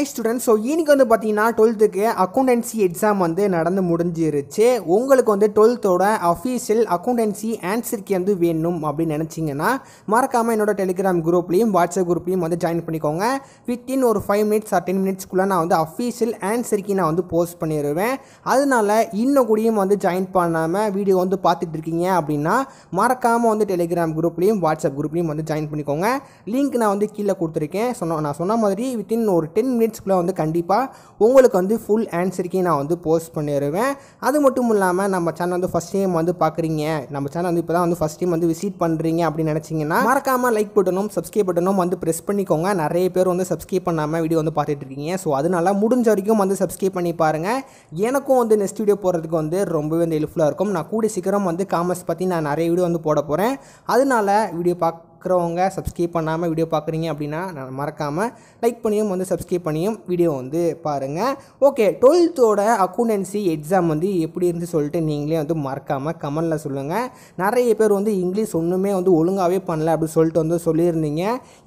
Hi students. So இன்னைக்கு வந்து பார்த்தீங்கன்னா 12th அக்கௌண்டன்சி எக்ஸாம் வந்து நடந்து முடிஞ்சிருச்சு. உங்களுக்கு வந்து 12th official accountancy answer key வந்து வேணும் அப்படின்னு நினச்சிங்கன்னா மறக்காமல் என்னோட டெலிகிராம் குரூப்லேயும் வாட்ஸ்அப் குரூப்லேயும் வந்து ஜாயின் பண்ணிக்கோங்க. வித்தின் ஒரு 5 மினிட்ஸ் ஆர் 10 மினிட்ஸ்க்குள்ளே நான் வந்து அஃபீஷியல் ஆன்சர் கீ நான் வந்து போஸ்ட் பண்ணிடுவேன். அதனால இன்னும் கூடயும் வந்து ஜாயின் பண்ணாமல் வீடியோ வந்து பார்த்துட்டு இருக்கீங்க அப்படின்னா மறக்காமல் வந்து டெலிகிராம் குரூப்லேயும் வாட்ஸ்அப் குரூப்லேயும் வந்து ஜாயின் பண்ணிக்கோங்க. லிங்க் நான் வந்து கீழே கொடுத்துருக்கேன். நான் சொன்ன மாதிரி வித்தின் ஒரு 10 மினிட்ஸ்க்குள்ளே வந்து கண்டிப்பாக உங்களுக்கு வந்து ஃபுல் ஆன்சருக்கே நான் வந்து போஸ்ட் பண்ணிடுவேன். அது மட்டும் இல்லாமல் நம்ம சேனல் வந்து ஃபஸ்ட் டைம் வந்து பார்க்குறீங்க, நம்ம சேனல் வந்து இப்போ தான் வந்து ஃபஸ்ட் டைம் வந்து விசிட் பண்ணுறீங்க அப்படின்னு நினச்சிங்கன்னா மறக்காமல் லைக் பட்டனும் சப்ஸ்கிரைப் பட்டனும் வந்து ப்ரெஸ் பண்ணிக்கோங்க. நிறைய பேர் வந்து சப்ஸ்கிரைப் பண்ணாமல் வீடியோ வந்து பார்த்துட்டு இருக்கீங்க. ஸோ அதனால முடிஞ்ச வரைக்கும் வந்து சப்ஸ்கிரைப் பண்ணி பாருங்கள். எனக்கும் வந்து நெக்ஸ்ட் வீடியோ போகிறதுக்கு வந்து ரொம்பவே வந்து ஹெல்ப்ஃபுல்லாக இருக்கும். நான் கூடிய சீக்கிரம் வந்து காமர்ஸ் பற்றி நான் நிறைய வீடியோ வந்து போட போகிறேன். அதனால வீடியோ பார்க்குறவங்க சப்ஸ்கிரைப் பண்ணாமல் வீடியோ பார்க்குறீங்க அப்படின்னா நான் மறக்காமல் லைக் பண்ணியும் வந்து சப்ஸ்கிரைப் பண்ணியும் வீடியோ வந்து பாருங்கள். ஓகே, 12th அக்கௌண்டன்சி எக்ஸாம் வந்து எப்படி இருந்து சொல்லிட்டு நீங்களே வந்து மறக்காமல் கமெண்டில் சொல்லுங்கள். நிறைய பேர் வந்து இங்கிலீஷ் ஒன்றுமே வந்து ஒழுங்காகவே பண்ணல அப்படின்னு சொல்லிட்டு வந்து சொல்லியிருந்தீங்க.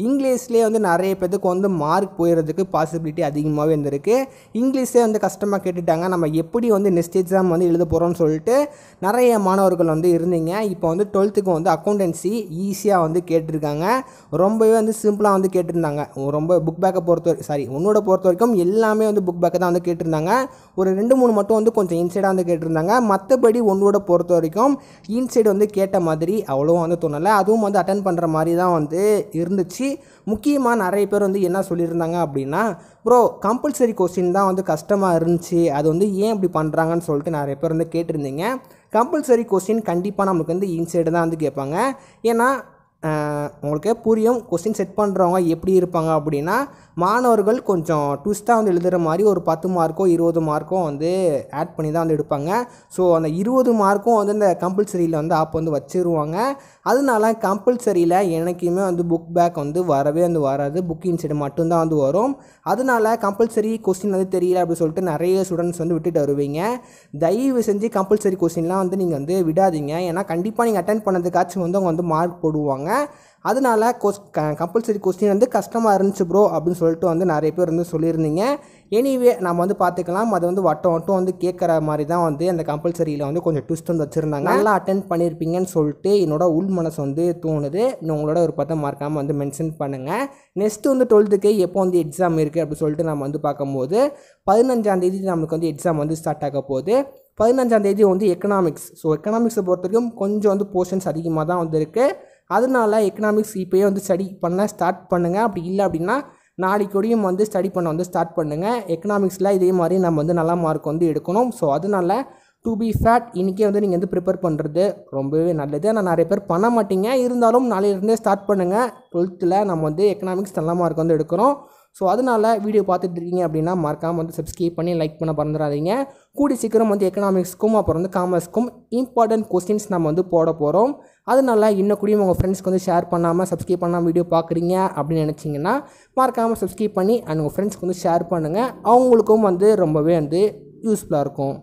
இங்கிலீஷ்லேயே வந்து நிறைய பேருக்கு வந்து மார்க் போயிடுறதுக்கு பாசிபிலிட்டி அதிகமாகவே இருந்திருக்கு. இங்கிலீஷே வந்து கஷ்டமாக கேட்டுட்டாங்க, நம்ம எப்படி வந்து நெக்ஸ்ட் எக்ஸாம் வந்து எழுத போகிறோம்னு சொல்லிட்டு நிறைய மாணவர்கள் வந்து இருந்தீங்க. இப்போ வந்து 12th வந்து அக்கௌண்டன்சி ஈஸியாக வந்து கேட்டிருக்காங்க. ரொம்பவே வந்து சிம்பிளாக வந்து கேட்டிருந்தாங்க. ரொம்ப புக் பேக்கை உன்னோட பொறுத்த வரைக்கும் எல்லாமே வந்து புக் பேக்கை தான் வந்து கேட்டிருந்தாங்க. ஒரு 2-3 மட்டும் வந்து கொஞ்சம் இன்சைடாக வந்து கேட்டிருந்தாங்க. மற்றபடி உன்னோட பொறுத்த வரைக்கும் இன்சைடு வந்து கேட்ட மாதிரி அவ்வளோவா வந்து தோணலை. அதுவும் வந்து அட்டன் பண்ணுற மாதிரி தான் வந்து இருந்துச்சு. முக்கியமாக நிறைய பேர் வந்து என்ன சொல்லியிருந்தாங்க அப்படின்னா, ப்ரோ கம்பல்சரி கொஸ்டின் தான் வந்து கஷ்டமாக இருந்துச்சு, அது வந்து ஏன் இப்படி பண்ணுறாங்கன்னு சொல்லிட்டு நிறைய பேர் வந்து கேட்டிருந்தீங்க. கம்பல்சரி கொஸ்டின் கண்டிப்பாக நமக்கு வந்து இன்சைடு தான் வந்து கேட்பாங்க. ஏன்னா உங்களுக்கு புரியும், கொஸ்டின் செட் பண்ணுறவங்க எப்படி இருப்பாங்க அப்படின்னா மாணவர்கள் கொஞ்சம் ட்விஸ்ட்டாக வந்து எழுதுகிற மாதிரி ஒரு 10 மார்க்கோ 20 மார்க்கோ வந்து ஆட் பண்ணி தான் வந்து எடுப்பாங்க. ஸோ அந்த 20 மார்க்கும் வந்து இந்த கம்பல்சரியில் வந்து ஆப் வந்து வச்சுருவாங்க. அதனால கம்பல்சரியில் எனக்குமே வந்து புக் பேக் வந்து வரவே வந்து வராது, புக் இன்சைடு மட்டும்தான் வந்து வரும். அதனால கம்பல்சரி கொஸ்டின் வந்து தெரியல அப்படின்னு சொல்லிட்டு நிறைய ஸ்டூடெண்ட்ஸ் வந்து விட்டுட்டு வருவீங்க. தயவு செஞ்சு கம்பல்சரி கொஸ்டின்லாம் வந்து நீங்கள் வந்து விடாதீங்க. ஏன்னா கண்டிப்பாக நீங்கள் அட்டென்ட் பண்ணதுக்காச்சும் வந்து அவங்க வந்து மார்க் போடுவாங்க. அதனால கம்பல்சரி கொஸ்டின் வந்து கஷ்டமாக இருந்துச்சு ப்ரோ அப்படின்னு சொல்லிட்டு வந்து நிறைய பேர் வந்து சொல்லியிருந்தீங்க. எனிவே நம்ம வந்து பார்த்துக்கலாம். அது வந்து வட்டம் வந்து கேட்குற மாதிரி தான் வந்து அந்த கம்பல்சரியில் வந்து கொஞ்சம் ட்விஸ்ட் வந்து வச்சுருந்தாங்க. நல்லா அட்டென்ட் பண்ணியிருப்பீங்கன்னு சொல்லிட்டு என்னோட உள் மனசு வந்து தோணுது. உங்களோட ஒரு 10 மார்க்காமல் வந்து மென்ஷன் பண்ணுங்கள். நெக்ஸ்ட்டு வந்து 12th எப்போ வந்து எக்ஸாம் இருக்குது அப்படின்னு சொல்லிட்டு நம்ம வந்து பார்க்கும்போது 15ஆம் தேதி நம்மளுக்கு வந்து எக்ஸாம் வந்து ஸ்டார்ட் ஆக போகுது. 15ஆம் தேதி வந்து எக்கனாமிக்ஸ். ஸோ எக்கனாமிக்ஸை பொறுத்த வரைக்கும் கொஞ்சம் வந்து போர்ஷன்ஸ் அதிகமாக தான் வந்து இருக்குது. அதனால எக்கனாமிக்ஸ் இப்போயே வந்து ஸ்டடி பண்ண ஸ்டார்ட் பண்ணுங்கள். அப்படி இல்லை அப்படின்னா நாளைக்கூடையும் வந்து ஸ்டடி பண்ண வந்து ஸ்டார்ட் பண்ணுங்கள். எக்கனாமிக்ஸில் இதே மாதிரி நம்ம வந்து நல்ல மார்க் வந்து எடுக்கணும். ஸோ அதனால டு பி ஃபேட் இன்றைக்கே வந்து நீங்கள் வந்து ப்ரிப்பேர் பண்ணுறது ரொம்பவே நல்லது. ஆனால் நிறைய பேர் பண்ண மாட்டீங்க. இருந்தாலும் நாளையிலேருந்தே ஸ்டார்ட் பண்ணுங்கள். 12th நம்ம வந்து எக்கனாமிக்ஸ் நல்ல மார்க் வந்து எடுக்கிறோம். ஸோ அதனால் வீடியோ பார்த்துட்டு இருக்கீங்க அப்படின்னா மறக்காமல் வந்து சப்ஸ்கிரைப் பண்ணி லைக் பண்ண மறந்துடாதீங்க. கூடி சீக்கிரம் வந்து எக்கனாமிக்ஸ்க்கும் அப்புறம் வந்து காமர்ஸ்க்கும் இம்பார்ட்டன்ட் கொஸ்டின்ஸ் நம்ம வந்து போட போகிறோம். அதனால இன்னும் கூடியும் உங்கள் ஃப்ரெண்ட்ஸ்க்கு வந்து ஷேர் பண்ணாமல் சப்ஸ்கிரைப் பண்ணாமல் வீடியோ பார்க்குறீங்க அப்படின்னு நினச்சிங்கன்னா மறக்காமல் சப்ஸ்கிரைப் பண்ணி அண்ட் உங்கள் ஃப்ரெண்ட்ஸ்க்கு வந்து ஷேர் பண்ணுங்கள். அவங்களுக்கும் வந்து ரொம்பவே வந்து யூஸ்ஃபுல்லாக இருக்கும்.